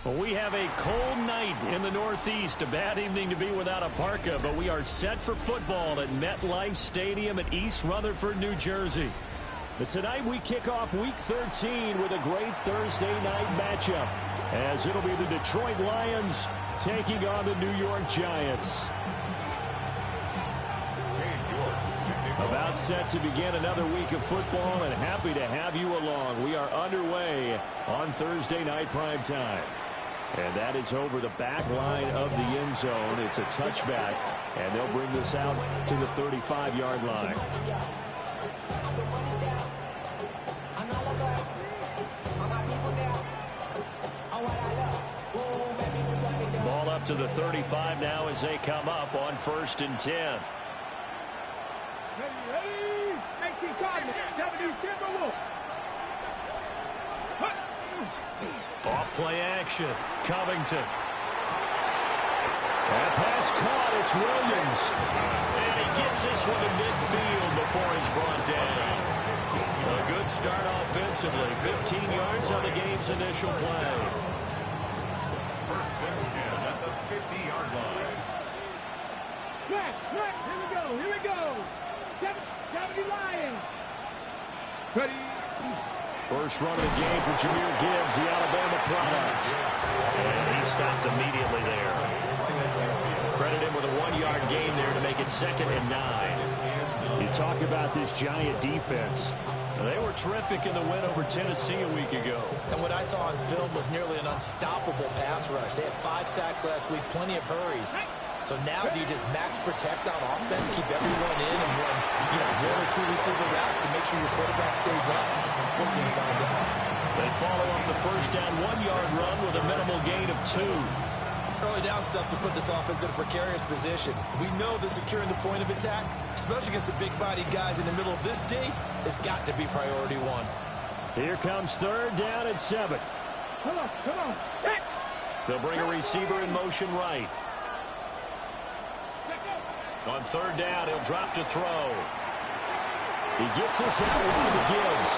Well, we have a cold night in the Northeast. A bad evening to be without a parka, but we are set for football at MetLife Stadium in East Rutherford, New Jersey. But tonight we kick off Week 13 with a great Thursday night matchup, as it'll be the Detroit Lions taking on the New York Giants. About set to begin another week of football, and happy to have you along. We are underway on Thursday night prime time. And that is over the back line of the end zone. It's a touchback, and they'll bring this out to the 35-yard line. Ball up to the 35 now as they come up on 1st and 10. Off-play action. Covington. That pass caught. It's Williams. And he gets this one to midfield before he's brought down. A good start offensively. 15 yards on the game's initial play. 1st and 10 at the 50-yard line. Here we go. 70 Lions. Ready. First run of the game for Jahmyr Gibbs, the Alabama product. And he stopped immediately there. Credit him with a 1-yard gain there to make it 2nd and 9. You talk about this Giant defense. They were terrific in the win over Tennessee a week ago. And what I saw on film was nearly an unstoppable pass rush. They had 5 sacks last week, plenty of hurries. So now do you just max protect on offense, keep everyone in, and run, 1 or 2 receiver routes to make sure your quarterback stays up? We'll see and find out. They follow up the first down 1-yard run with a minimal gain of 2. Early down stuff to put this offense in a precarious position. We know that securing the point of attack, especially against the big-bodied guys in the middle of this D, has got to be priority 1. Here comes 3rd down and 7. Come on. They'll bring a receiver in motion right. On 3rd down, he'll drop to throw. He gets this out wide to Gibbs.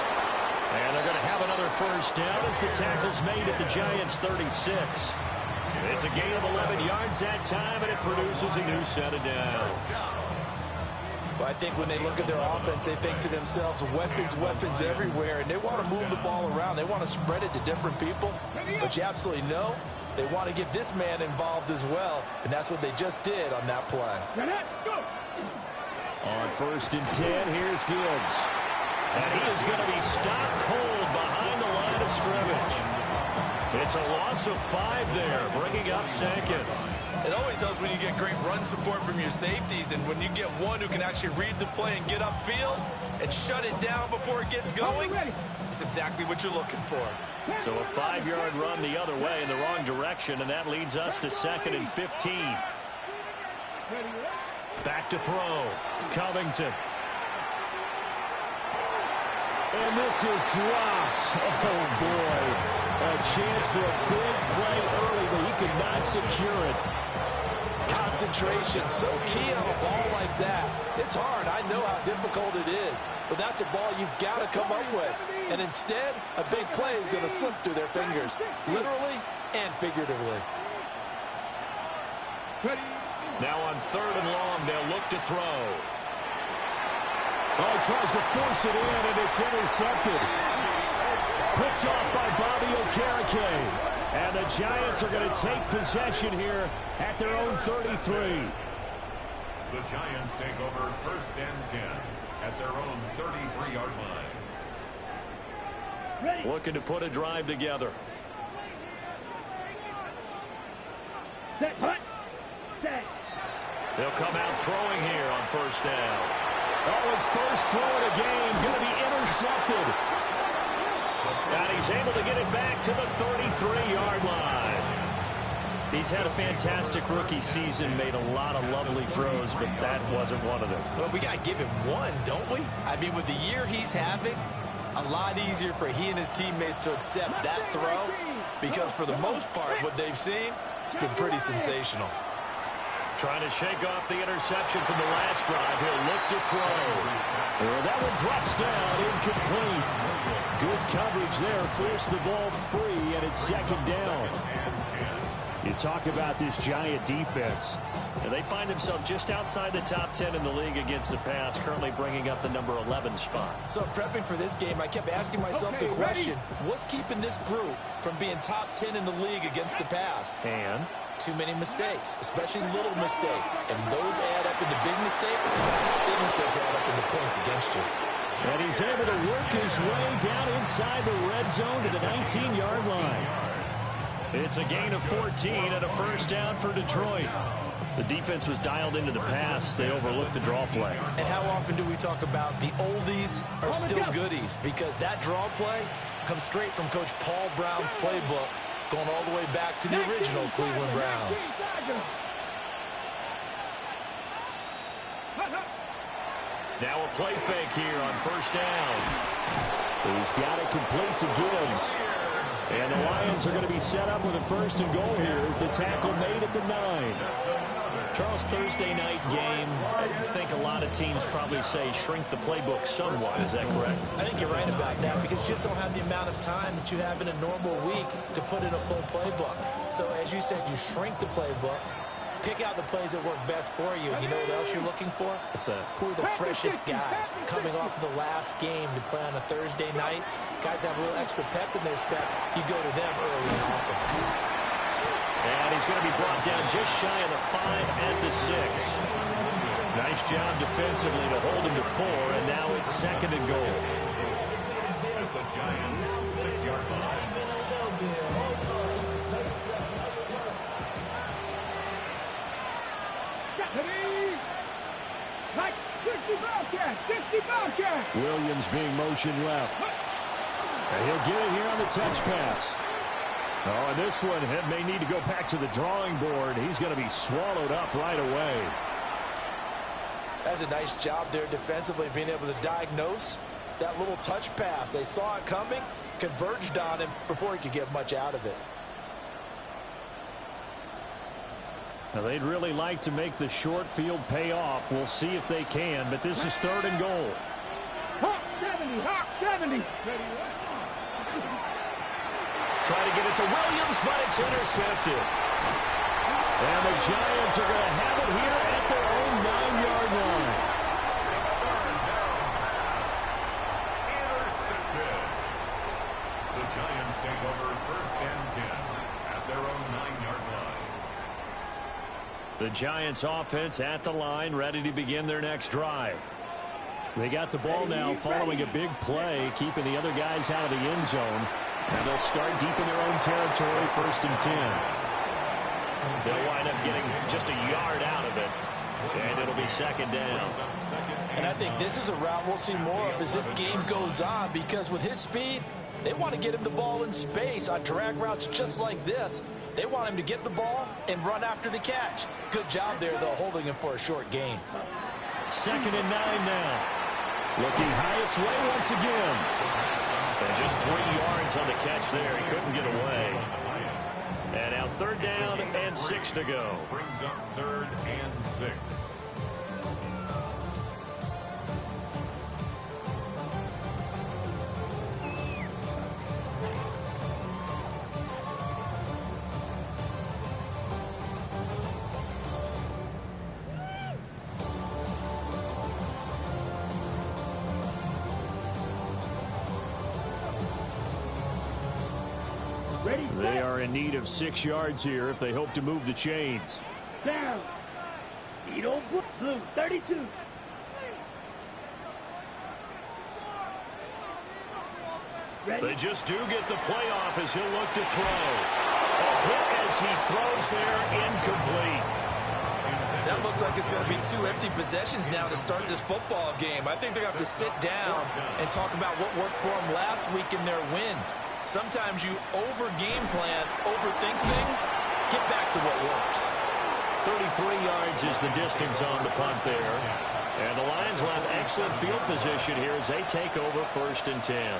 And they're going to have another first down as the tackle's made at the Giants' 36. It's a gain of 11 yards that time, and it produces a new set of downs. Well, I think when they look at their offense, they think to themselves, weapons everywhere, and they want to move the ball around. They want to spread it to different people. But you absolutely know they want to get this man involved as well, and that's what they just did on that play. On 1st and 10, here's Gibbs. And he is going to be stopped cold behind the line of scrimmage. It's a loss of 5 there, bringing up 2nd. It always helps when you get great run support from your safeties, and when you get one who can actually read the play and get upfield and shut it down before it gets going, it's exactly what you're looking for. So a 5-yard run the other way in the wrong direction, and that leads us to 2nd and 15. Back to throw. Covington. And this is dropped. Oh, boy. A chance for a big play early, but he could not secure it. Concentration, so key on a ball like that. It's hard. I know how difficult it is, but that's a ball you've got to come up with. And instead, a big play is going to slip through their fingers, literally and figuratively. Now on 3rd and long, they'll look to throw. Oh, he tries to force it in, and it's intercepted. Picked off by Bobby Okereke. And the Giants are going to take possession here at their own 33. The Giants take over 1st and 10 at their own 33-yard line. Looking to put a drive together. They'll come out throwing here on 1st down. Oh, his first throw of the game going to be intercepted. And he's able to get it back to the 33-yard line. He's had a fantastic rookie season, made a lot of lovely throws, but that wasn't one of them. Well, we got to give him one, don't we? I mean, with the year he's having, a lot easier for he and his teammates to accept that throw, because for the most part, what they've seen, it's been pretty sensational. Trying to shake off the interception from the last drive. He'll look to throw. And that one drops down, incomplete. Good coverage there. Forced the ball free, and it's second down. You talk about this Giant defense. And they find themselves just outside the top 10 in the league against the pass, currently bringing up the number 11 spot. So prepping for this game, I kept asking myself the question, what's keeping this group from being top 10 in the league against the pass? And too many mistakes, especially little mistakes. And those add up into big mistakes. Big mistakes add up into points against you. And he's able to work his way down inside the red zone to the 19-yard line. It's a gain of 14 and a first down for Detroit. The defense was dialed into the pass. They overlooked the draw play. And how often do we talk about the oldies are still goodies? Because that draw play comes straight from Coach Paul Brown's playbook, going all the way back to the original Cleveland Browns. Now a play fake here on first down. He's got it complete to Gibbs. And the Lions are going to be set up with a first and goal here as the tackle made at the 9. Charles, Thursday night game, I think a lot of teams probably say shrink the playbook somewhat. Is that correct? I think you're right about that because you just don't have the amount of time that you have in a normal week to put in a full playbook. So as you said, you shrink the playbook, pick out the plays that work best for you. You know what else you're looking for? What's that? Who are the freshest guys coming off of the last game to play on a Thursday night? Guys have a little extra pep in their step. You go to them early and often. And he's going to be brought down just shy of the 5 at the 6. Nice job defensively to hold him to 4, and now it's second and goal. At the Giants' 6-yard line. Like 60 Bobcat, 60 Bobcat. Williams being motioned left. And he'll get it here on the touch pass. Oh, and this one may need to go back to the drawing board. He's going to be swallowed up right away. That's a nice job there defensively, being able to diagnose that little touch pass. They saw it coming, converged on him before he could get much out of it. Now, they'd really like to make the short field pay off. We'll see if they can, but this is third and goal. Hawk 70, Hawk 70. Try to get it to Williams, but it's intercepted. And the Giants are going to have it here at their own 9-yard line. Intercepted. The Giants take over first and 10 at their own 9-yard line. The Giants offense at the line, ready to begin their next drive. They got the ball now following a big play, keeping the other guys out of the end zone. And they'll start deep in their own territory, first and 10. They'll wind up getting just a yard out of it. And it'll be second down. And I think this is a route we'll see more of as this game goes on, because with his speed, they want to get him the ball in space on drag routes just like this. They want him to get the ball and run after the catch. Good job there, though, holding him for a short gain. Second and 9 now. Looking high its way once again. And just 3 yards on the catch there. He couldn't get away. And now third down and 6 to go. Brings up third and 6. They are in need of 6 yards here if they hope to move the chains. Down. Blue 32. They just do get the playoff as he'll look to throw. A hit as he throws there, incomplete. That looks like it's going to be 2 empty possessions now to start this football game. I think they're going to have to sit down and talk about what worked for them last week in their win. Sometimes you over-game plan, overthink things, get back to what works. 33 yards is the distance on the punt there. And the Lions will have excellent field position here as they take over first and 10.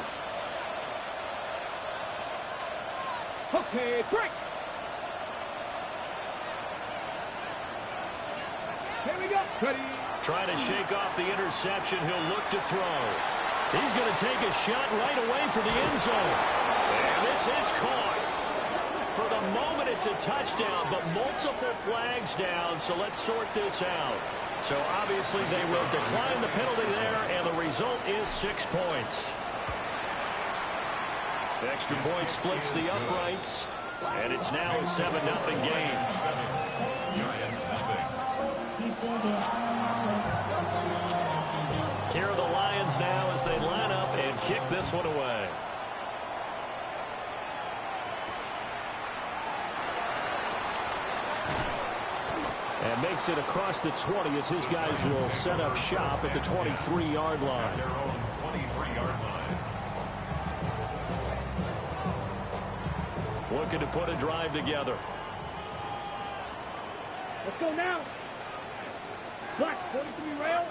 Okay, break. Trying to shake off the interception. He'll look to throw. He's going to take a shot right away for the end zone. And this is caught. For the moment, it's a touchdown, but multiple flags down, so let's sort this out. So obviously they will decline the penalty there, and the result is 6 points. Extra point splits the uprights, and it's now a 7-0 game. Here are the Lions now as they line up and kick this one away. And makes it across the 20 as his guys will set up shop at the 23-yard line. Their own 23-yard line. Looking to put a drive together. Let's go now. Black, 43 rail.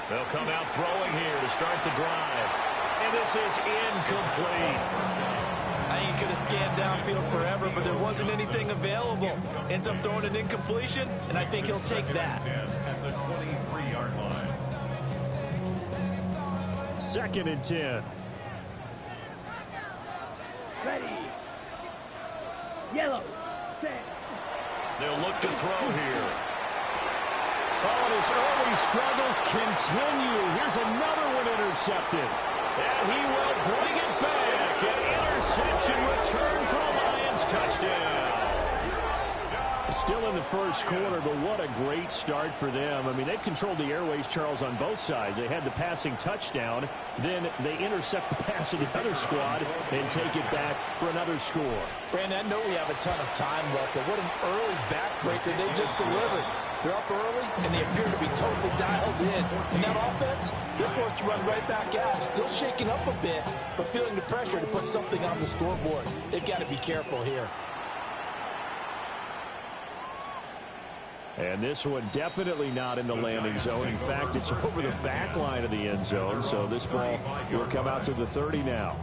They'll come out throwing here to start the drive. And this is incomplete. I think he could have scanned downfield forever, but there wasn't anything available. Ends up throwing an incompletion, and I think he'll take that. At the 23-yard line. 2nd and 10. Ready. Yellow. Set. They'll look to throw here. Oh, and his early struggles continue. Here's another one intercepted. And he will bring it back. An interception return for a Lions touchdown. Still in the first quarter, but what a great start for them. I mean, they've controlled the airways, Charles, on both sides. They had the passing touchdown. Then they intercept the pass of the other squad and take it back for another score. Brandon, I know we have a ton of time left, but what an early backbreaker they just delivered. They're up early, and they appear to be totally dialed in. And that offense, they're forced to run right back out. Still shaking up a bit, but feeling the pressure to put something on the scoreboard. They've got to be careful here. And this one definitely not in the landing zone. In fact, it's over the back line of the end zone. So this ball will come out to the 30 now.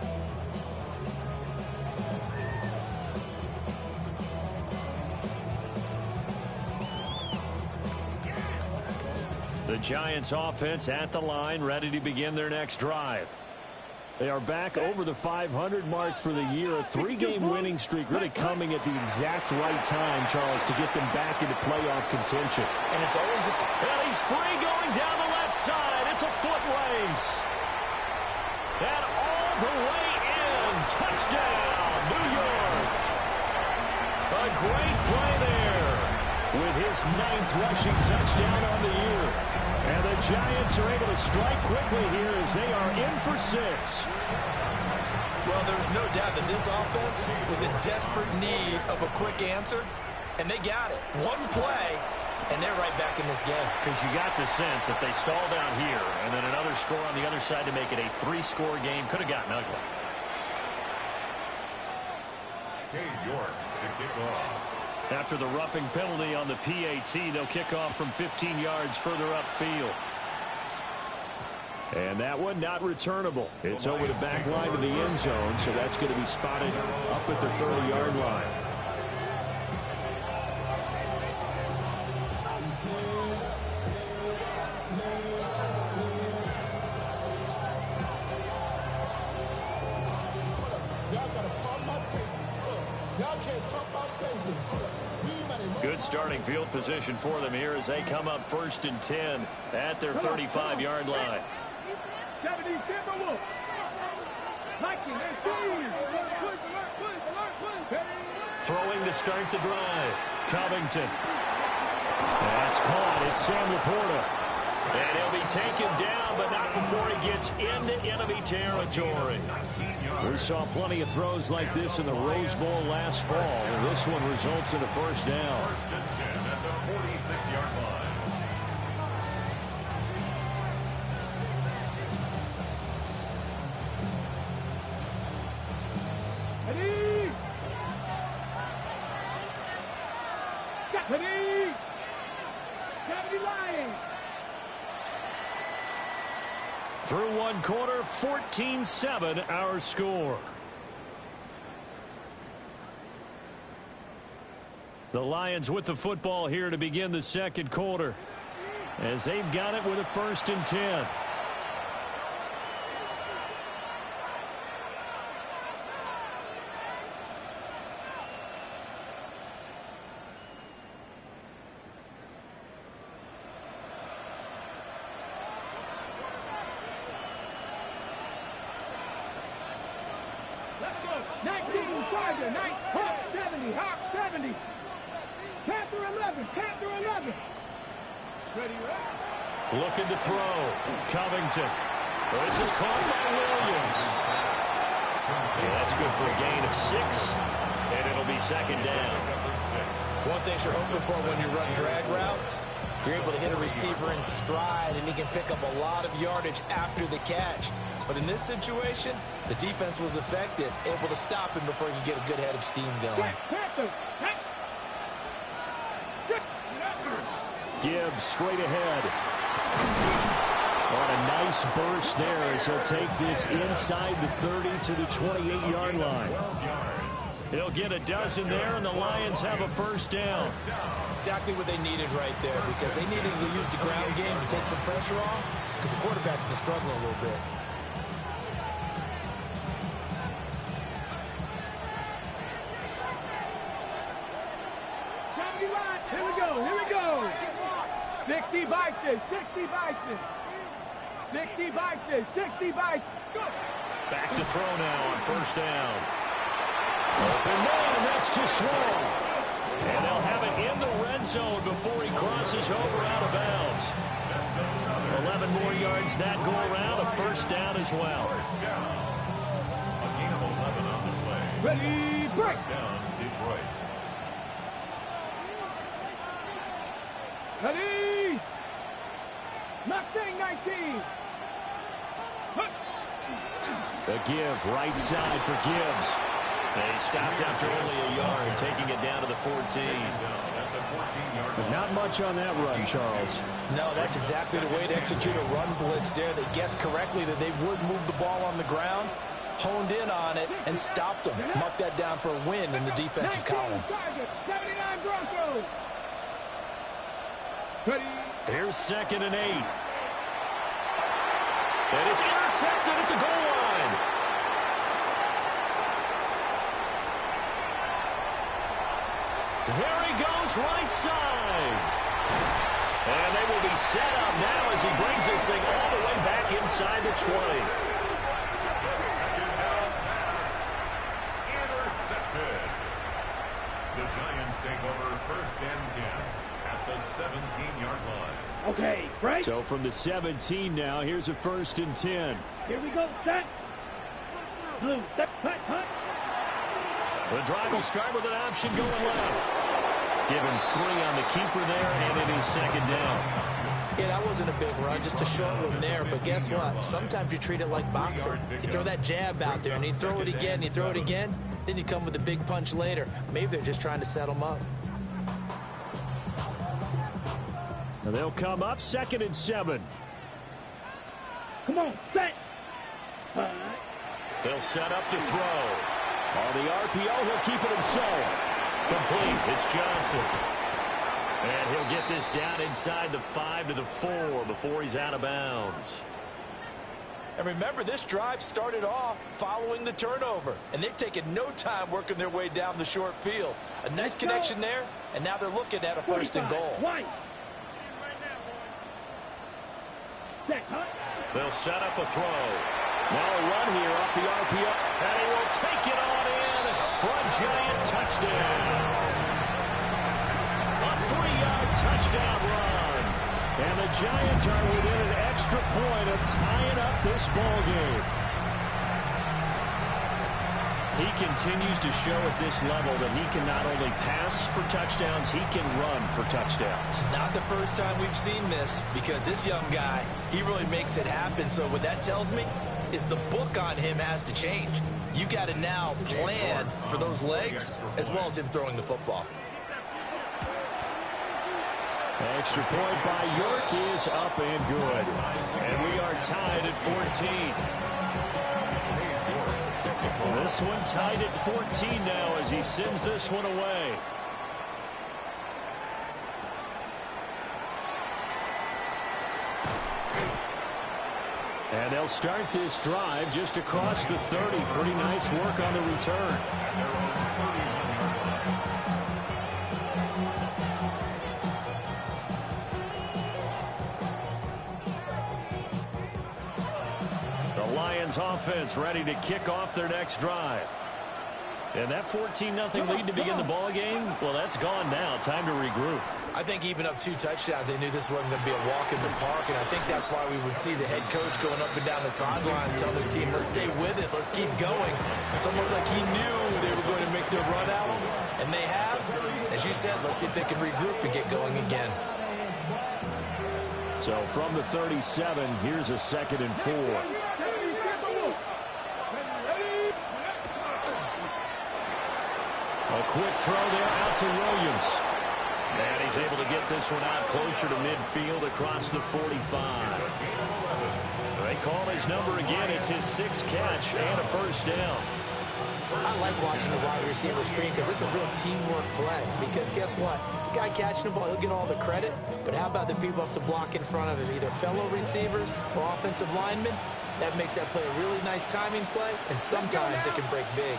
The Giants offense at the line, ready to begin their next drive. They are back over the 500 mark for the year. A 3-game winning streak really coming at the exact right time, Charles, to get them back into playoff contention. And it's always and he's free going down the left side. It's a foot race. And all the way in. Touchdown, New York. A great play there with his 9th rushing touchdown on the year. And the Giants are able to strike quickly here as they are in for 6. Well, there's no doubt that this offense was in desperate need of a quick answer, and they got it. One play, and they're right back in this game. Because you got the sense if they stall down here and then another score on the other side to make it a 3-score game, could have gotten ugly. Cade York to kick off. After the roughing penalty on the PAT, they'll kick off from 15 yards further upfield. And that one not returnable. It's over the back line of the end zone, so that's going to be spotted up at the 30-yard line. Good starting field position for them here as they come up 1st and 10 at their 35-yard line. 70 Timberwolves. Throwing to start the drive. Covington. That's caught. It's Sam Laporta. And he'll be taken down, but not before he gets into enemy territory. We saw plenty of throws like this in the Rose Bowl last fall, and this one results in a 1st down. 1st and 10 at the 46-yard line. Ready. Ready. 70 Lions. Through one quarter, 14-7 our score. The Lions with the football here to begin the second quarter, as they've got it with a 1st and 10. Let's go. 19, Tiger, 9, Hawk 70, Hawk 70. Panther 11, Panther 11. Ready, right? Looking to throw. Covington. This is caught by Williams. Yeah, that's good for a gain of 6. And it'll be 2nd down. One thing you're hoping for when you run drag routes, you're able to hit a receiver in stride, and he can pick up a lot of yardage after the catch. But in this situation, the defense was effective, able to stop him before he could get a good head of steam going. Gibbs straight ahead. On a nice burst there as he'll take this inside the 30 to the 28-yard line. He'll get a dozen there, and the Lions have a 1st down. Exactly what they needed right there, because they needed to use the ground game to take some pressure off, because the quarterback's been struggling a little bit. Here we go, here we go. 60 Bison, 60 Bison. 60 Bison, 60 Bison. Go. Back to throw now on 1st down. Open man, that's too slow. And they'll have it in the red zone before he crosses over out of bounds. 11 more yards that go around, a 1st down as well. A gain of 11 on the play. Ready, break. 1st down, Detroit. Ready. Mustang 19. The give, right side for Gibbs. They stopped after only a yard, taking it down to the 14. Not much on that run, Charles. No, that's exactly the way to execute a run blitz there. They guessed correctly that they would move the ball on the ground, honed in on it, and stopped them. Mark that down for a win in the defense's column. 79 Broncos. Ready. Here's 2nd and 8. And it's intercepted at the goal line. There he goes, right side. And they will be set up now as he brings this thing all the way back inside the 20. The 2nd down pass. Intercepted. The Giants take over 1st and 10 at the 17-yard line. Okay, right. So from the 17 now, here's a 1st and 10. Here we go, set. Blue, set, hut, hut. The drive will start with an option going left. Give him 3 on the keeper there, and it is 2nd down. Yeah, that wasn't a big run, just a short one there. But guess what? Sometimes you treat it like boxing. You throw that jab out there, and you throw it again, you throw it again, then you come with a big punch later. Maybe they're just trying to set him up. And they'll come up 2nd and 7. Come on, set. They'll set up to throw. On the RPO, he'll keep it himself. Complete. It's Johnson. And he'll get this down inside the 5 to the 4 before he's out of bounds. And remember, this drive started off following the turnover, and they've taken no time working their way down the short field. A nice connection there, and now they're looking at a 1st and goal. White. Set, hut. They'll set up a throw. Now a run here off the RPO. And he will take it on in for a Giant touchdown. A 3-yard touchdown run. And the Giants are within an extra point of tying up this ball game. He continues to show at this level that he can not only pass for touchdowns, he can run for touchdowns. Not the first time we've seen this, because this young guy, he really makes it happen. So what that tells me is the book on him has to change. You got to now plan for those legs as well as him throwing the football. Extra point by York is up and good. And we are tied at 14. This one tied at 14 now as he sends this one away. And they'll start this drive just across the 30. Pretty nice work on the return. The Lions offense ready to kick off their next drive. And that 14-0 lead to begin the ball game, well, that's gone now. Time to regroup. I think even up 2 touchdowns, they knew this wasn't going to be a walk in the park, and I think that's why we would see the head coach going up and down the sidelines telling his team, let's stay with it, let's keep going. It's almost like he knew they were going to make their run at him, and they have. As you said, let's see if they can regroup and get going again. So from the 37, here's a 2nd and 4. A quick throw there out to Williams. And he's able to get this one out closer to midfield across the 45. They call his number again. It's his 6th catch and a first down. I like watching the wide receiver screen because it's a real teamwork play. Because guess what? The guy catching the ball, he'll get all the credit. But how about the people up to block in front of him, either fellow receivers or offensive linemen? That makes that play a really nice timing play, and sometimes it can break big.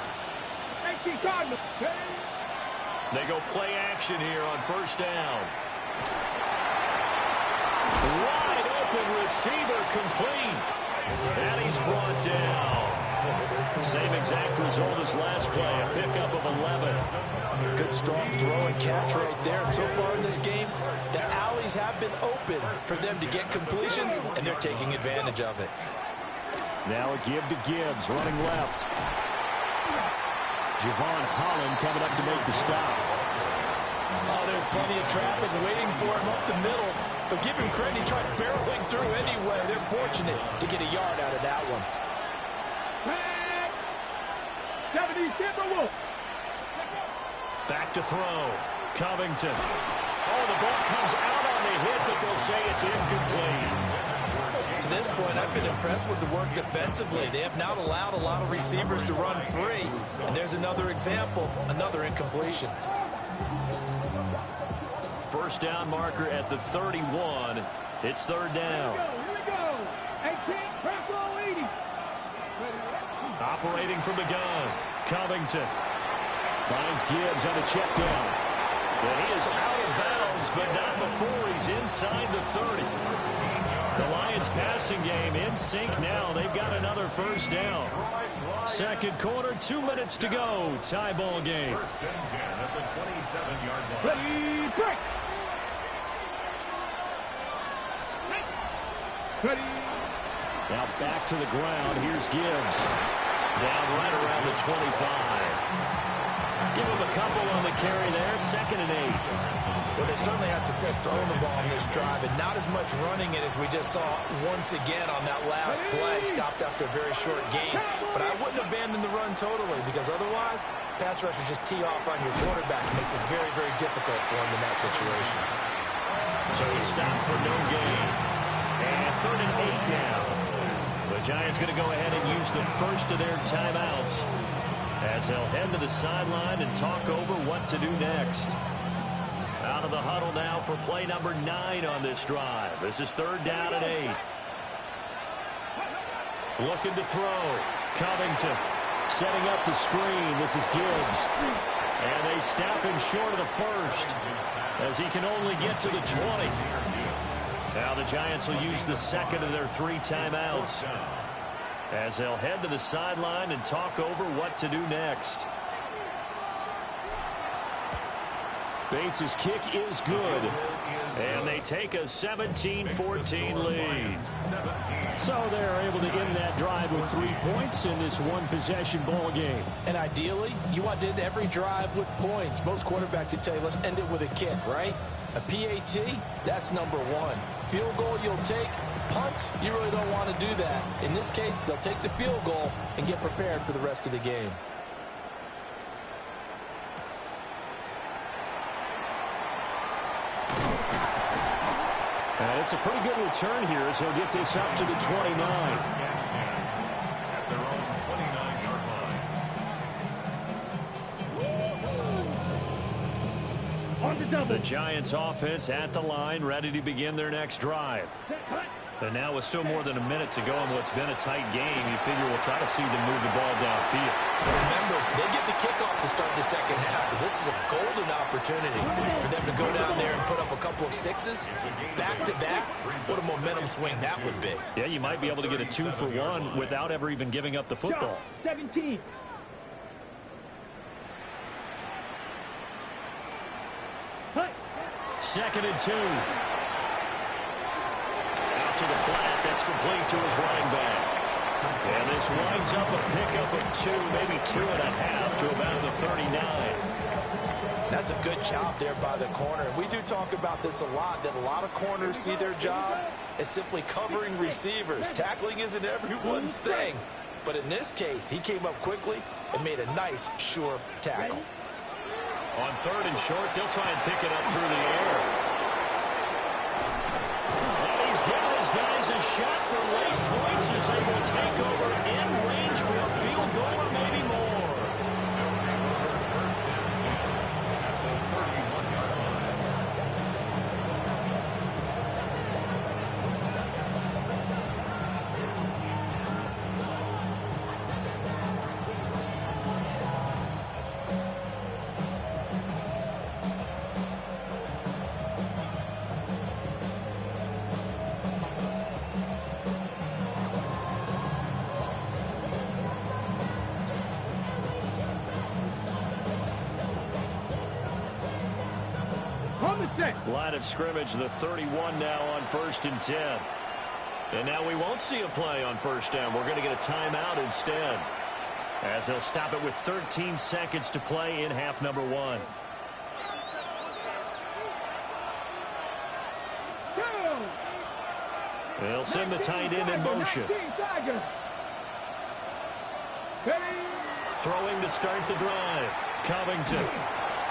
They go play action here on first down. Wide open receiver complete. And he's brought down. Same exact result as last play, a pickup of 11. Good strong throw and catch right there. And so far in this game, the alleys have been open for them to get completions, and they're taking advantage of it. Now a give to Gibbs, running left. Javon Holland coming up to make the stop. Oh, there's plenty of traffic waiting for him up the middle. But give him credit, he tried barreling through anyway. They're fortunate to get a yard out of that one. Back to throw. Covington. Oh, the ball comes out on the hit, but they'll say it's incomplete. To this point, I've been impressed with the work defensively. They have not allowed a lot of receivers to run free. And there's another example, another incompletion. First down marker at the 31. It's 3rd down. Operating from the gun. Covington finds Gibbs on a check down. And he is out of bounds, but not before he's inside the 30. The Lions passing game in sync now. They've got another first down. Second quarter, 2 minutes to go. Tie ball game. 1st and 10 at the 27-yard line. Ready, break. Ready. Now back to the ground. Here's Gibbs. Down right around the 25. Give him a couple on the carry there. 2nd and 8. Well, they certainly had success throwing the ball on this drive, and not as much running it as we just saw once again on that last play. Stopped after a very short gain. But I wouldn't abandon the run totally, because otherwise, pass rushers just tee off on your quarterback. It makes it very, very difficult for him in that situation. So he stopped for no gain. And 3rd and 8 now. The Giants going to go ahead and use the first of their timeouts as they'll head to the sideline and talk over what to do next. Out of the huddle now for play number 9 on this drive. This is 3rd down and 8. Looking to throw. Covington setting up the screen. This is Gibbs. And they stop him short of the first as he can only get to the 20. Now the Giants will use the second of their 3 timeouts as they'll head to the sideline and talk over what to do next. Bates' kick is good. And they take a 17-14 lead. So they're able to end that drive with 3 points in this one-possession ball game. And ideally, you want to end every drive with points. Most quarterbacks would tell you, let's end it with a kick, right? A PAT, that's number 1. Field goal you'll take. Punts, you really don't want to do that. In this case, they'll take the field goal and get prepared for the rest of the game. And it's a pretty good return here as he'll get this up to the 29. At their own 29-yard line. The Giants offense at the line, ready to begin their next drive. And now with still more than a minute to go in what's been a tight game, you figure we'll try to see them move the ball downfield. Remember, they get the kickoff to start the second half, so this is a golden opportunity for them to go down there and put up a couple of sixes back-to-back. What a momentum swing that would be. Yeah, you might be able to get a 2-for-1 without ever even giving up the football. 17. Second and 2. Out to the flat. That's complete to his running back. And this winds up a pickup of 2, maybe 2.5 to about the 39. That's a good job there by the corner. And we do talk about this a lot, that a lot of corners see their job as simply covering receivers. Tackling isn't everyone's thing. But in this case, he came up quickly and made a nice, sure tackle. On third and short, they'll try and pick it up through the air. And he's giving his guys a shot for late points as they will take over in range for a field goal or maybe more. Line of scrimmage, the 31 now on 1st and 10. And now we won't see a play on first down. We're going to get a timeout instead, as they'll stop it with 13 seconds to play in half number 1. They'll send the tight end in motion. Throwing to start the drive. Covington.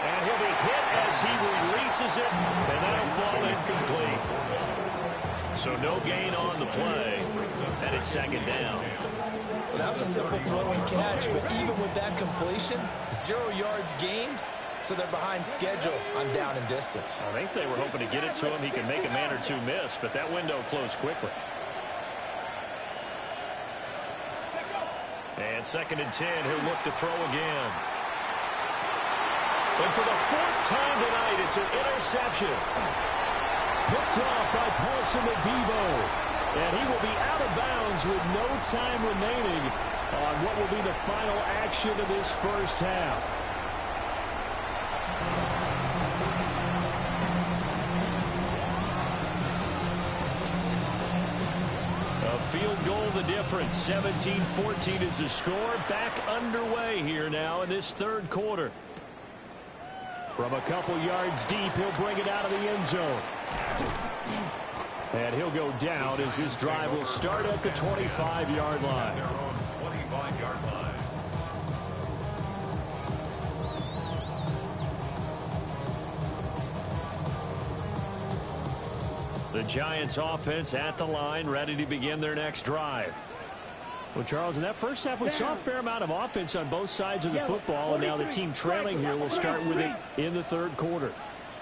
And he'll be hit as he releases it, and that'll fall incomplete. So no gain on the play, and it's second down. Well, that was a simple throw and catch, but even with that completion, 0 yards gained, so they're behind schedule on down and distance. I think they were hoping to get it to him. He could make a man or two miss, but that window closed quickly. And second and 10, he'll look to throw again. And for the 4th time tonight, it's an interception. Picked off by Paulson Adebo. And he will be out of bounds with no time remaining on what will be the final action of this first half. A field goal the difference. 17-14 is the score. Back underway here now in this third quarter. From a couple yards deep, he'll bring it out of the end zone. And he'll go down as this drive will start at the 25-yard line. Their own 25-yard line. The Giants offense at the line, ready to begin their next drive. Well, Charles, in that first half, we saw a fair amount of offense on both sides of the football, and now the team trailing here will start with it in the third quarter.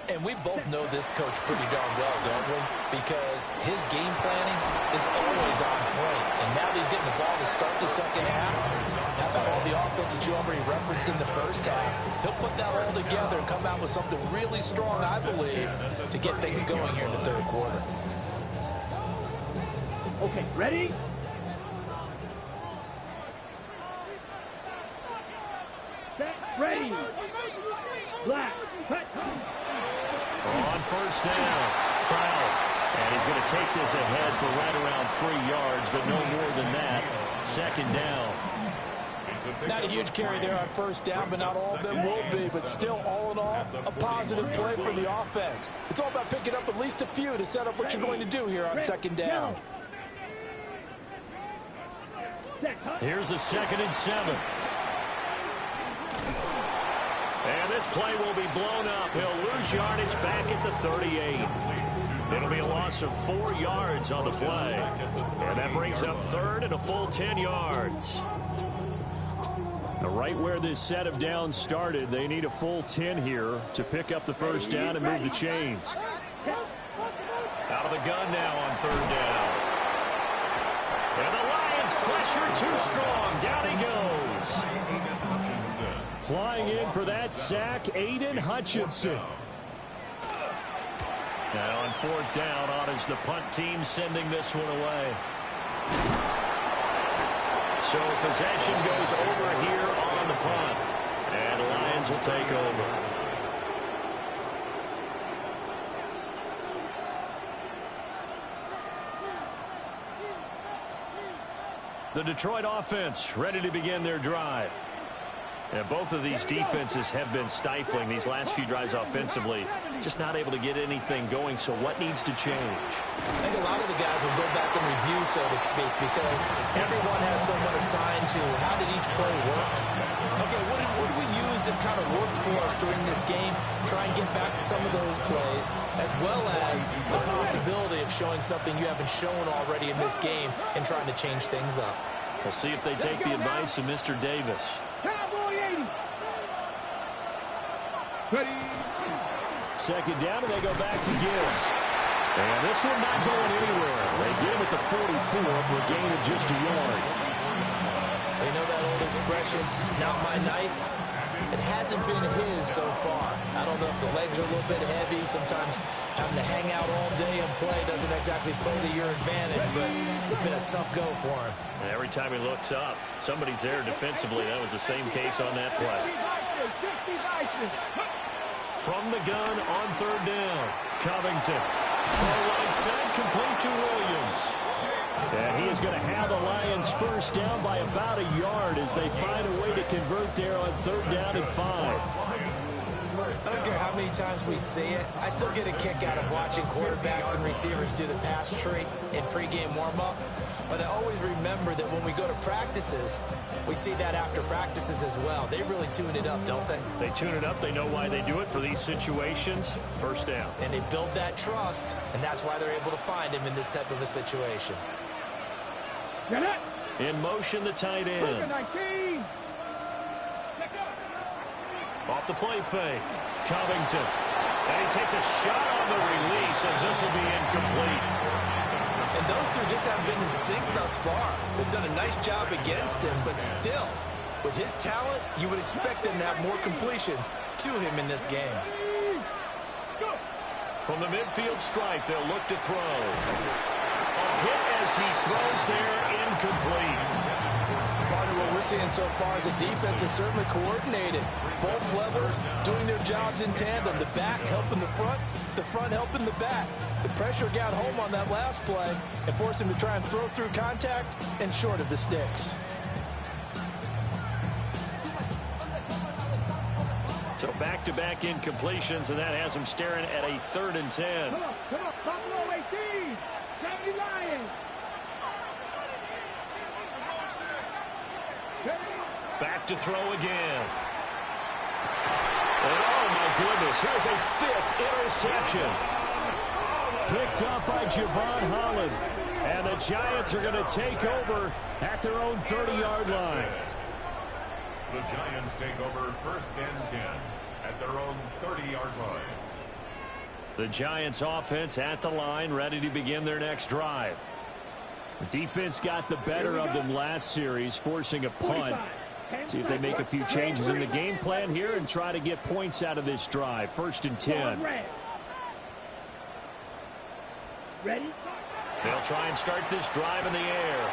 And we both know this coach pretty darn well, don't we? Because his game planning is always on point. And now that he's getting the ball to start the second half, how about all the offense that you already referenced in the first half? He'll put that all together and come out with something really strong, I believe, to get things going here in the third quarter. Okay, ready? Ready. Black. Cut. On first down, Trout. And he's going to take this ahead for right around 3 yards, but no more than that. Second down. Not a huge carry there on first down, but not all of them will be. But still, all in all, a positive play for the offense. It's all about picking up at least a few to set up what you're going to do here on second down. Here's a 2nd and 7. And this play will be blown up. He'll lose yardage back at the 38. It'll be a loss of 4 yards on the play. And that brings up third and a full 10 yards. Now, right where this set of downs started, they need a full 10 here to pick up the first down and move the chains. Out of the gun now on third down. And the Lions pressure too strong. Down he goes. Flying in for that sack, Aiden Hutchinson. Now on fourth down, on is the punt team sending this one away. So possession goes over here on the punt. And the Lions will take over. The Detroit offense ready to begin their drive. And both of these defenses have been stifling these last few drives offensively. Just not able to get anything going, so what needs to change? I think a lot of the guys will go back and review, so to speak, because everyone has someone assigned to how did each play work. Okay, what did we use that kind of worked for us during this game? Try and get back to some of those plays, as well as the possibility of showing something you haven't shown already in this game and trying to change things up. We'll see if they take the advice of Mr. Davis. Ready. Second down, and they go back to Gibbs. And this one not going anywhere. They get him at the 44 for a gain of just a yard. You know that old expression, it's not my night? It hasn't been his so far. I don't know if the legs are a little bit heavy. Sometimes having to hang out all day and play doesn't exactly play to your advantage, but it's been a tough go for him. And every time he looks up, somebody's there defensively. That was the same case on that play. From the gun on third down, Covington. Throw right side, complete to Williams. And he is going to have the Lions first down by about a yard as they find a way to convert there on third down and 5. I don't care how many times we see it. I still get a kick out of watching quarterbacks and receivers do the pass tree in pregame warm-up. But I always remember that when we go to practices, we see that after practices as well. They really tune it up, don't they? They tune it up. They know why they do it for these situations. First down. And they build that trust, and that's why they're able to find him in this type of a situation. In motion, the tight end. Off the play fake. Covington. And he takes a shot on the release as this will be incomplete. And those two just haven't been in sync thus far. They've done a nice job against him, but still, with his talent, you would expect them to have more completions to him in this game. From the midfield stripe, they'll look to throw. A hit as he throws there, incomplete. Partner, what we're seeing so far is the defense is certainly coordinated. Both levels doing their jobs in tandem. The back helping the front helping the back. The pressure got home on that last play and forced him to try and throw through contact and short of the sticks. So back-to-back incompletions, and that has him staring at a 3rd and 10. Come on, Buffalo 18, 70 Lions. Back to throw again. And oh my goodness, here's a 5th interception. Picked up by Javon Holland. And the Giants are going to take over at their own 30-yard line. The Giants take over 1st and 10 at their own 30-yard line. The Giants offense at the line, ready to begin their next drive. The defense got the better of them last series, forcing a punt. See if they make a few changes in the game plan here and try to get points out of this drive. 1st and 10. Ready? They'll try and start this drive in the air.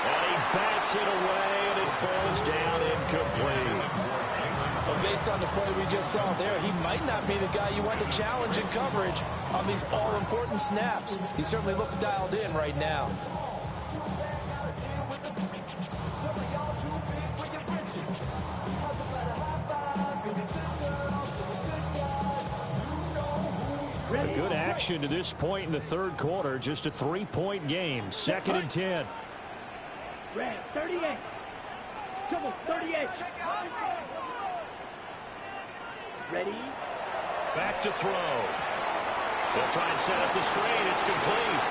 And he bats it away, and it falls down incomplete. Well, based on the play we just saw there, he might not be the guy you want to challenge in coverage on these all-important snaps. He certainly looks dialed in right now. A good action to this point in the 3rd quarter. Just a 3-point game. 2nd and 10. Red, 38. Trouble, 38. Ready? Back to throw. They'll try and set up the screen. It's complete.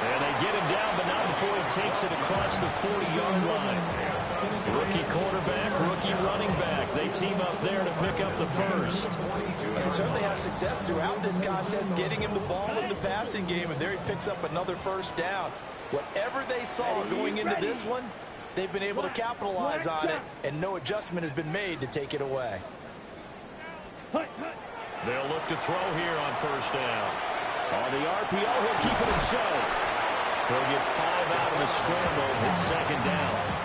And they get him down, but not before he takes it across the 40-yard line. Rookie quarterback, rookie running back. They team up there to pick up the first. They certainly had success throughout this contest getting him the ball in the passing game, and there he picks up another first down. Whatever they saw going into this one, they've been able to capitalize on it, and no adjustment has been made to take it away. They'll look to throw here on first down. On the RPO, he'll keep it himself. He'll get 5 out of the scramble at second down.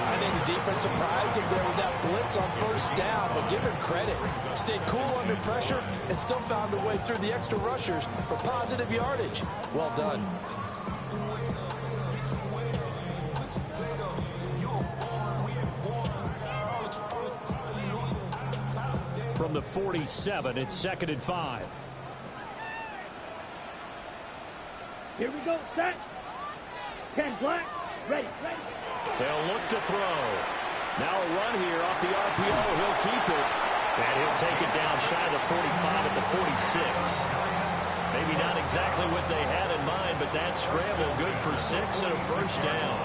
I think the defense surprised him there with that blitz on first down, but give him credit. Stayed cool under pressure and still found a way through the extra rushers for positive yardage. Well done. From the 47, it's 2nd and 5. Here we go, set. 10 black, ready. They'll look to throw. Now a run here off the RPO. He'll keep it. And he'll take it down shy of the 45 at the 46. Maybe not exactly what they had in mind, but that scramble good for 6 and a first down.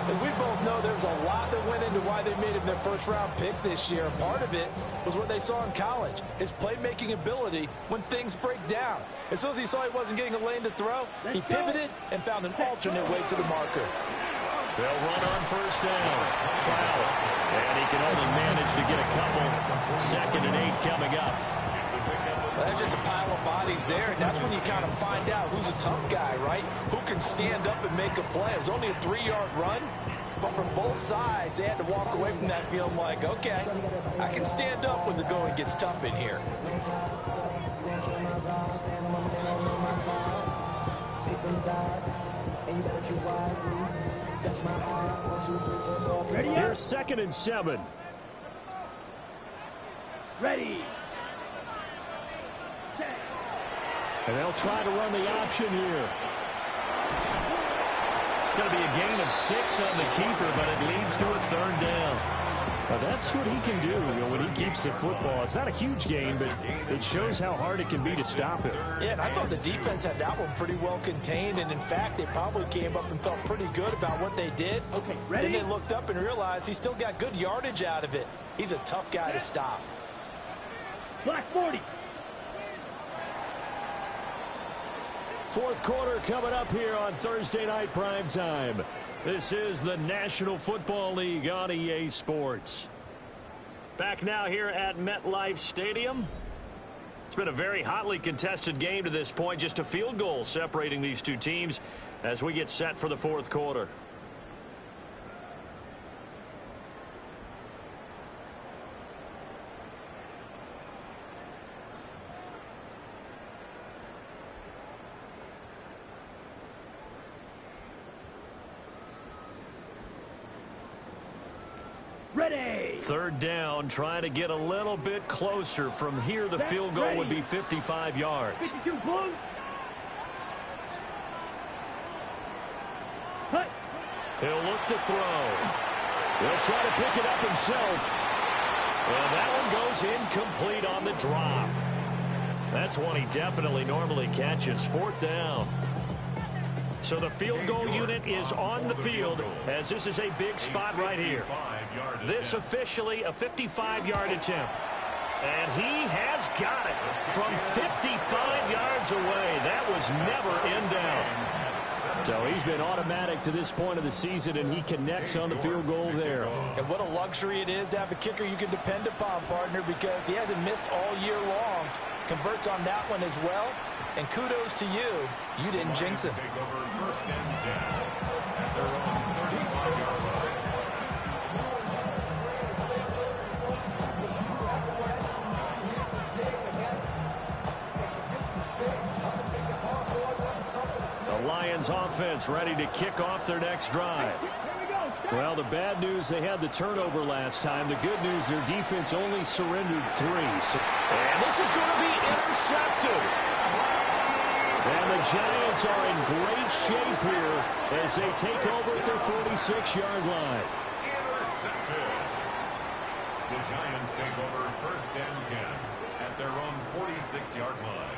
As we both know, there was a lot that went into why they made him their first-round pick this year. Part of it was what they saw in college, his playmaking ability when things break down. As soon as he saw he wasn't getting a lane to throw, he pivoted and found an alternate way to the marker. They'll run on first down. Crowder. And he can only manage to get a couple. 2nd and 8 coming up. Well, that's just a pile of bodies there, and that's when you kind of find out who's a tough guy, right? Who can stand up and make a play. It was only a 3-yard run, but from both sides, they had to walk away from that feeling like, okay, I can stand up when the going gets tough in here. Ready, Here's 2nd and 7. Ready. And they'll try to run the option here. It's going to be a gain of 6 on the keeper, but it leads to a 3rd down. Now that's what he can do, when he keeps the football. It's not a huge gain, but it shows how hard it can be to stop him. Yeah, and I thought the defense had that one pretty well contained, and in fact, they probably came up and felt pretty good about what they did. Okay, ready? Then they looked up and realized he still got good yardage out of it. He's a tough guy to stop. Black 40. 4th quarter coming up here on Thursday Night Primetime. This is the National Football League on EA Sports. Back now here at MetLife Stadium. It's been a very hotly contested game to this point. Just a field goal separating these two teams as we get set for the 4th quarter. Ready. 3rd down, trying to get a little bit closer. From here, the field goal would be 55 yards. 52 close. Cut. He'll look to throw. He'll try to pick it up himself. And that one goes incomplete on the drop. That's one he definitely normally catches. 4th down. So the field goal unit is on the field as this is a big spot right here. This officially a 55-yard attempt. And he has got it from 55 yards away. That was never in down. So he's been automatic to this point of the season, and he connects on the field goal there. And what a luxury it is to have a kicker you can depend upon, partner, because he hasn't missed all year long. Converts on that one as well. And kudos to you. You didn't jinx him. Take over 1st and 10 at their own 35-yard line. The Lions offense ready to kick off their next drive. Well, the bad news, they had the turnover last time. The good news, their defense only surrendered 3. And this is going to be intercepted. And the Giants are in great shape here as they take over at their 46-yard line. Intercepted. The Giants take over 1st and 10 at their own 46-yard line.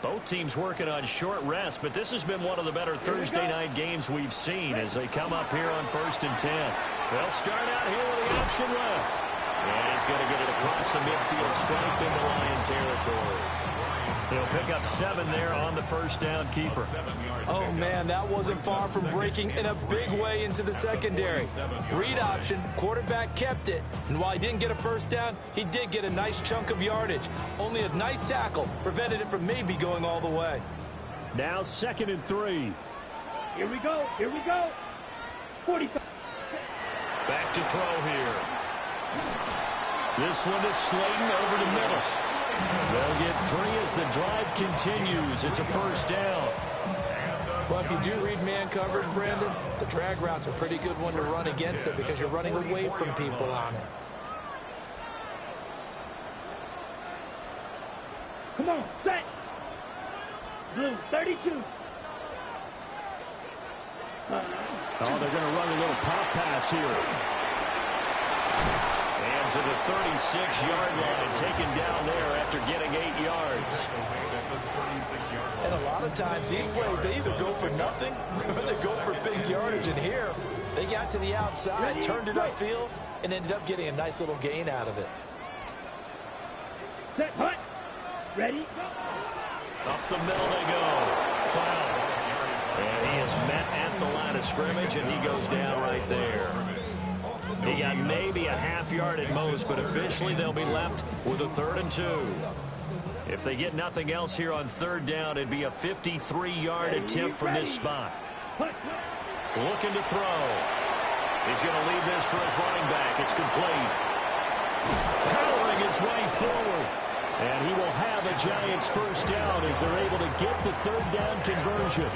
Both teams working on short rest, but this has been one of the better Thursday night games we've seen as they come up here on 1st and 10. They'll start out here with the option left. And he's going to get it across the midfield stripe into Lion territory. He'll pick up 7 there on the first down keeper. Oh, man, that wasn't far from breaking in a big way into the secondary. Read option, quarterback kept it. And while he didn't get a first down, he did get a nice chunk of yardage. Only a nice tackle prevented it from maybe going all the way. Now 2nd and 3. Here we go. Here we go. 45. Back to throw here. This one is Slayton over the middle. They'll get 3 as the drive continues. It's a first down. Well, if you do read man coverage, Brandon, the drag route's a pretty good one to run against it because you're running away from people on it. Come on, set. Blue, 32. Oh, they're going to run a little pop pass here. And to the 36-yard line, taken down there after getting 8 yards. And a lot of times these plays, they either go for nothing or they go for big yardage. And here, they got to the outside, turned it upfield, and ended up getting a nice little gain out of it. Set, hut. Ready? Up the middle they go. Clown. And he is met at the line of scrimmage, and he goes down right there. He got maybe a half yard at most, but officially they'll be left with a 3rd and 2. If they get nothing else here on 3rd down, it'd be a 53-yard attempt from this spot. Looking to throw. He's going to leave this for his running back. It's complete. Powering his way forward. And he will have a Giants first down as they're able to get the 3rd down conversion.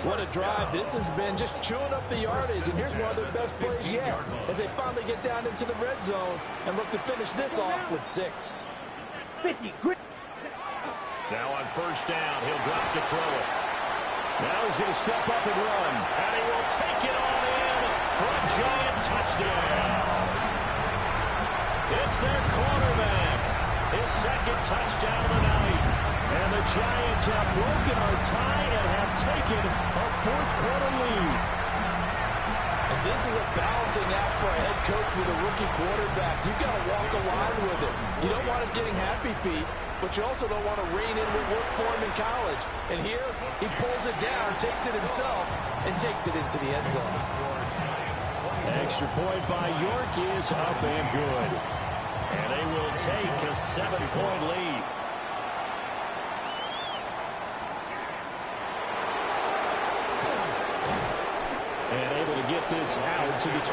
What a drive this has been, just chewing up the yardage. And here's one of their best plays yet as they finally get down into the red zone and look to finish this off with 6. 50. Now on first down, he'll drop to throw it. Now he's going to step up and run. And he will take it on in for a Giant touchdown. It's their quarterback. His 2nd touchdown of the night. And the Giants have broken our tie and have taken a 4th quarter lead. And this is a balancing act for a head coach with a rookie quarterback. You've got to walk a line with it. You don't want him getting happy feet, but you also don't want to rein in what worked for him in college. And here, he pulls it down, takes it himself, and takes it into the end zone. Extra point by York is up and good. And they will take a 7-point lead. And able to get this out to the 25.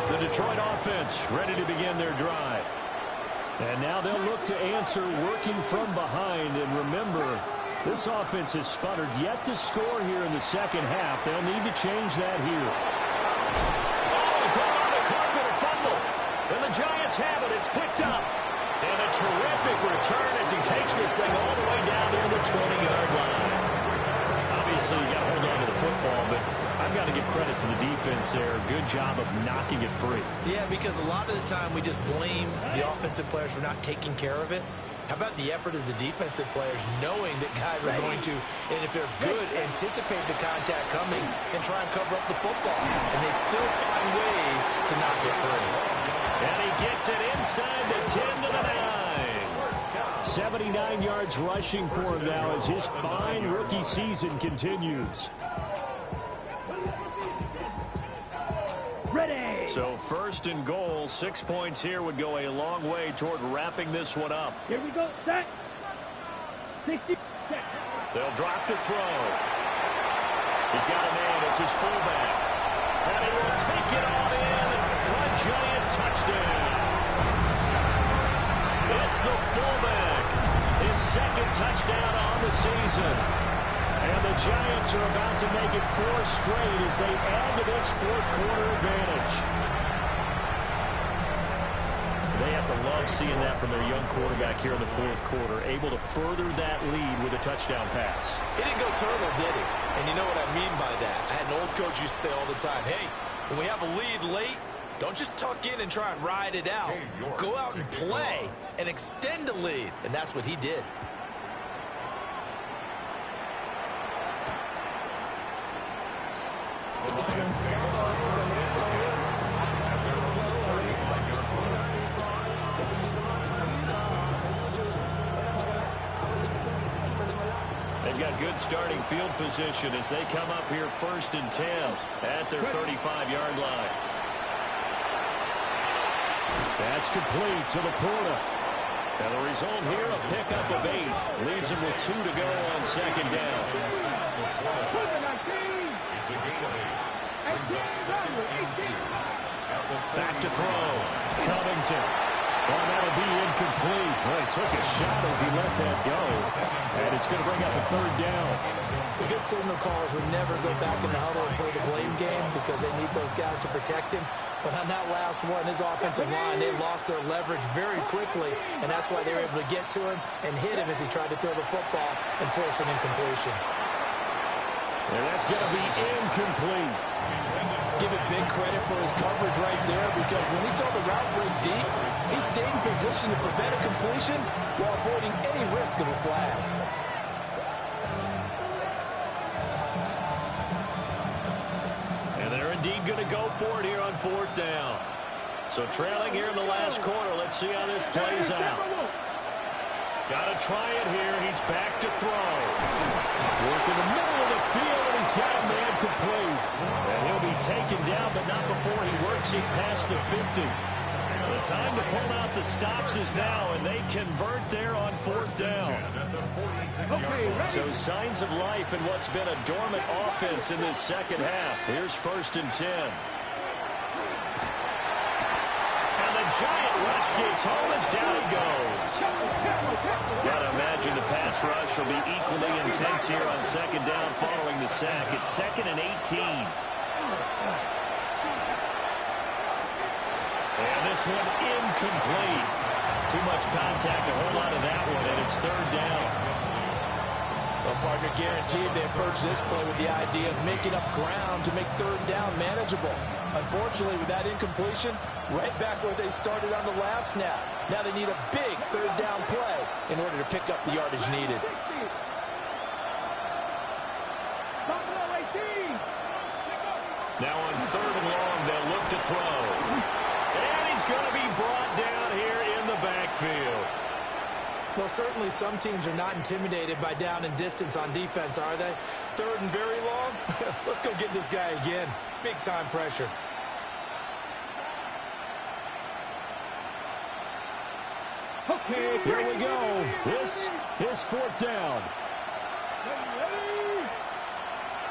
The Detroit offense ready to begin their drive. And now they'll look to answer working from behind. And remember, this offense has sputtered yet to score here in the second half. They'll need to change that here. Oh, ball on the carpet, a fumble. And the Giants have it. It's picked up. And a terrific return as he takes this thing all the way down near the 20-yard line. Obviously, you got to hold on to the football, but I've got to give credit to the defense there. Good job of knocking it free. Yeah, because a lot of the time we just blame the offensive players for not taking care of it. How about the effort of the defensive players knowing that guys are going to, and if they're good, anticipate the contact coming and try and cover up the football. And they still find ways to knock it free. And he gets it inside the 10 to the 9. 79 yards rushing for him now as his fine rookie season continues. Ready. So 1st and goal, 6 points here would go a long way toward wrapping this one up. Here we go. Set. 60. Set. They'll drop to throw. He's got a man. It's his fullback. And he will take it on in for a Giant touchdown. It's the fullback. His 2nd touchdown on the season. And the Giants are about to make it 4 straight as they add to this 4th quarter advantage. They have to love seeing that from their young quarterback here in the 4th quarter, able to further that lead with a touchdown pass. He didn't go turtle, did he? And you know what I mean by that. I had an old coach used to say all the time, hey, when we have a lead late, Don't just tuck in and try and ride it out. Go out and play and extend the lead. And that's what he did. They've got good starting field position as they come up here 1st and 10 at their 35-yard line. That's complete to Laporta. And the result here, a pickup of 8. Leaves him with 2 to go on 2nd down. It's a gain of 8. Back to throw. Covington. Oh, that'll be incomplete. Boy, he took a shot as he let that go. And it's going to bring up a 3rd down. The good signal callers would never go back in the huddle and play the blame game because they need those guys to protect him. But on that last one, his offensive line, they lost their leverage very quickly, and that's why they were able to get to him and hit him as he tried to throw the football and force an incompletion. And that's going to be incomplete. Give it big credit for his coverage right there because when he saw the route break deep, he stayed in position to prevent a completion while avoiding any risk of a flag. And they're indeed going to go for it here on 4th down. So trailing here in the last quarter. Let's see how this plays out. Got to try it here. He's back to throw. Work in the middle of the field, and he's got a man complete. And he'll be taken down, but not before he works it past the 50. The time to pull out the stops is now, and they convert there on 4th down. So signs of life in what's been a dormant offense in this second half. Here's 1st and 10. And the giant rush gets home as down he goes. Gotta imagine the pass rush will be equally intense here on 2nd down following the sack. It's 2nd and 18. And this one incomplete. Too much contact, a whole lot of that one, and it's 3rd down. Well, partner, guaranteed they approach this play with the idea of making up ground to make 3rd down manageable. Unfortunately, with that incompletion, right back where they started on the last snap. Now they need a big 3rd down play in order to pick up the yardage needed. Now on 3rd and long, they'll look to throw. And he's going to be brought down here in the backfield. Well, certainly some teams are not intimidated by down and distance on defense, are they? 3rd and very long? Let's go get this guy again. Big time pressure. Okay, here we go. This is 4th down.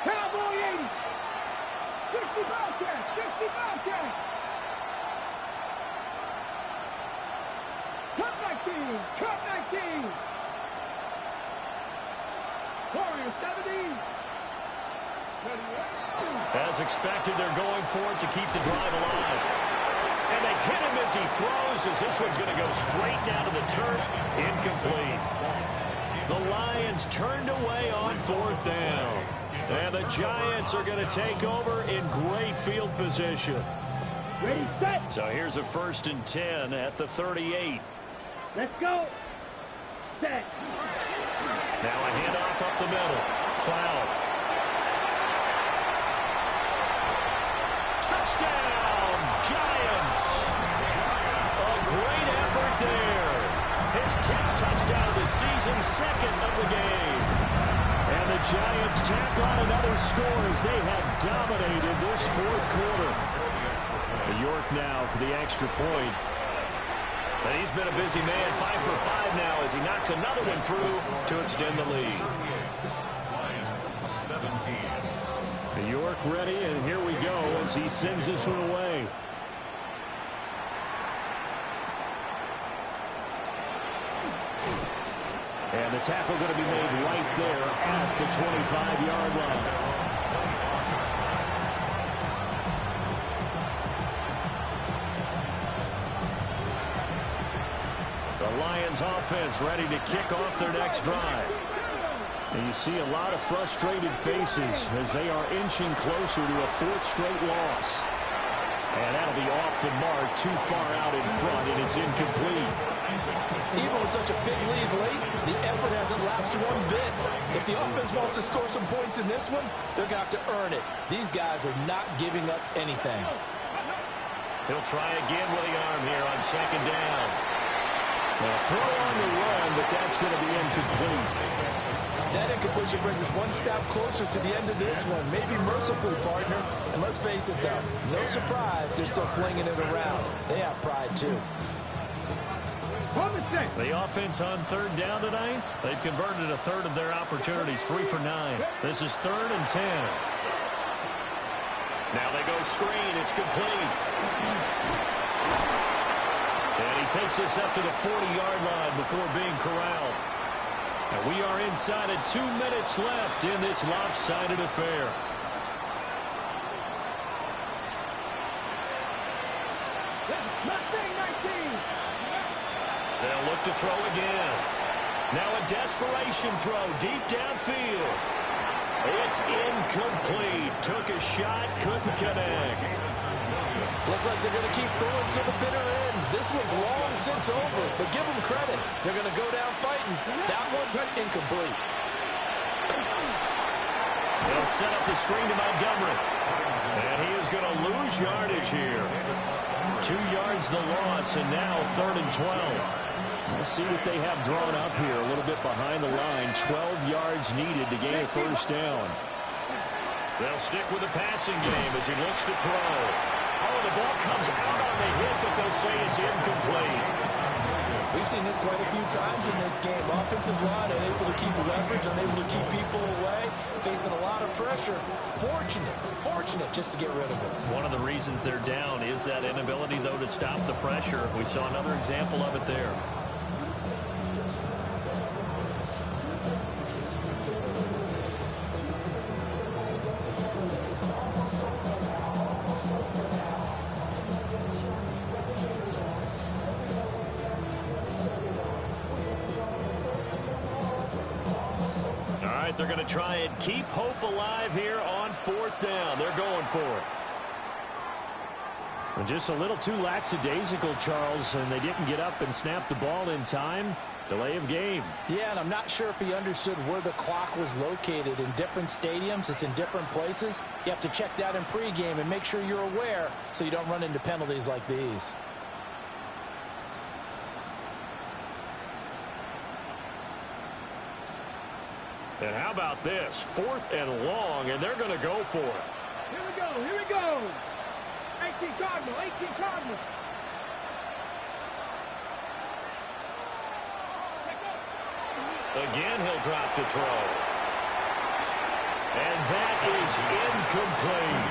Cowboy 80. 60 Bobcats. 60 Bobcats. Cut 19. Cut 19. Warriors 70. As expected, they're going for it to keep the drive alive. And they hit him as he throws, as this one's going to go straight down to the turf. Incomplete. The Lions turned away on 4th down. And the Giants are going to take over in great field position. Ready, set. So here's a 1st and 10 at the 38. Let's go. Set. Now a handoff up the middle. Cloud. Touchdown, Giants. A great effort there. His 10th touchdown of the season, 2nd of the game. And the Giants tack on another score as they have dominated this 4th quarter. York now for the extra point. And he's been a busy man, 5 for 5 now as he knocks another one through to extend the lead. Lions 17. York ready, and here we go as he sends this one away. And the tackle going to be made right there at the 25-yard line. The Lions offense ready to kick off their next drive. And you see a lot of frustrated faces as they are inching closer to a 4th straight loss. And that'll be off the mark, too far out in front, and it's incomplete. Even with such a big lead late, the effort hasn't lapsed one bit. If the offense wants to score some points in this one, they're going to have to earn it. These guys are not giving up anything. He'll try again with the arm here on second down. Now throw on the run, but that's going to be incomplete. That incompletion brings us one step closer to the end of this one. Maybe mercifully, partner. And let's face it, though, no surprise they're still flinging it around. They have pride, too. The offense on third down tonight, they've converted a third of their opportunities, 3 for 9. This is 3rd and 10. Now they go screen. It's complete. And he takes this up to the 40-yard line before being corralled. And we are inside of 2 minutes left in this lopsided affair. They'll look to throw again. Now a desperation throw deep downfield. It's incomplete. Took a shot, couldn't connect. Looks like they're going to keep throwing to the bitter end. This one's long since over, but give them credit. They're going to go down fighting. That one, incomplete. They'll set up the screen to Montgomery. And he is going to lose yardage here. 2 yards the loss, and now 3rd and 12. We'll see what they have drawn up here. A little bit behind the line. 12 yards needed to gain a first down. They'll stick with the passing game as he looks to throw. Oh, the ball comes out on the hit, but they'll say it's incomplete. We've seen this quite a few times in this game. Offensive line unable to keep leverage, unable to keep people away, facing a lot of pressure. Fortunate just to get rid of it. One of the reasons they're down is that inability, though, to stop the pressure. We saw another example of it there. They're going to try and keep hope alive here on 4th down. They're going for it. And just a little too lackadaisical, Charles, and they didn't get up and snap the ball in time. Delay of game. Yeah, and I'm not sure if he understood where the clock was located. In different stadiums, it's in different places. You have to check that in pregame and make sure you're aware so you don't run into penalties like these. And how about this? 4th and long, and they're going to go for it. Here we go. 18 Cardinal. Again, he'll drop to throw. And that is incomplete.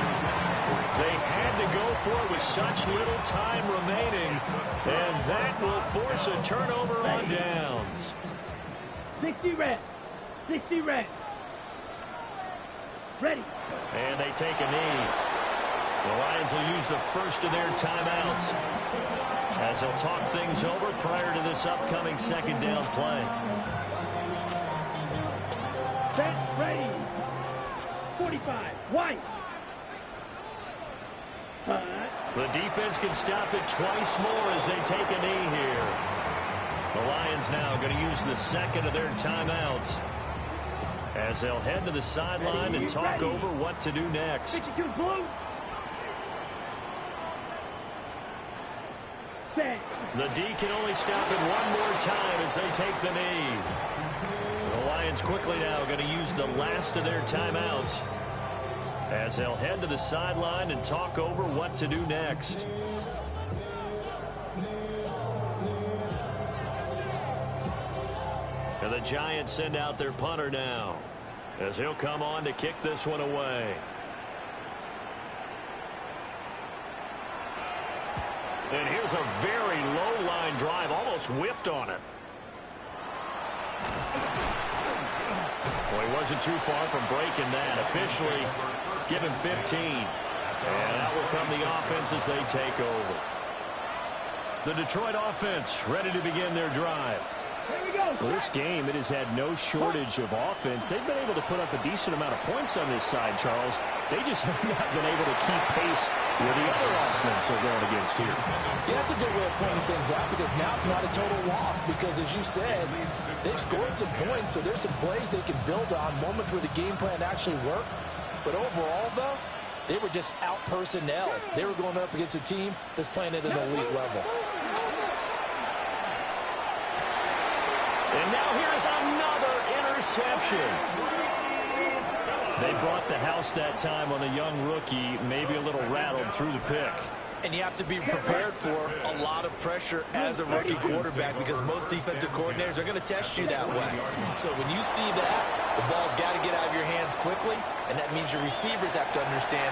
They had to go for it with such little time remaining, and that will force a turnover on downs. 60 reps. 60 reps. Ready. And they take a knee. The Lions will use the first of their timeouts as they'll talk things over prior to this upcoming 2nd down play. Set, ready. 45. White. The defense can stop it twice more as they take a knee here. The Lions now going to use the 2nd of their timeouts as they'll head to the sideline and talk over what to do next. 52 blue. Set. The D can only stop it one more time as they take the knee. The Lions quickly now going to use the last of their timeouts as they'll head to the sideline and talk over what to do next. And the Giants send out their punter now as he'll come on to kick this one away. And here's a very low line drive, almost whiffed on it. Well, he wasn't too far from breaking that. Officially, give him 15. And out will come the offense as they take over. The Detroit offense ready to begin their drive. Here we go. Well, this game, it has had no shortage of offense. They've been able to put up a decent amount of points on this side, Charles. They just have not been able to keep pace with the other offense they're going against here. Yeah, that's a good way of pointing things out because now it's not a total loss because, as you said, they've scored some points, so there's some plays they can build on, moments where the game plan actually worked. But overall, though, they were just out personnel. They were going up against a team that's playing at an elite level. And now here's another interception. They brought the house that time on a young rookie, maybe a little rattled through the pick. And you have to be prepared for a lot of pressure as a rookie quarterback because most defensive coordinators are going to test you that way. So when you see that, the ball's got to get out of your hands quickly, and that means your receivers have to understand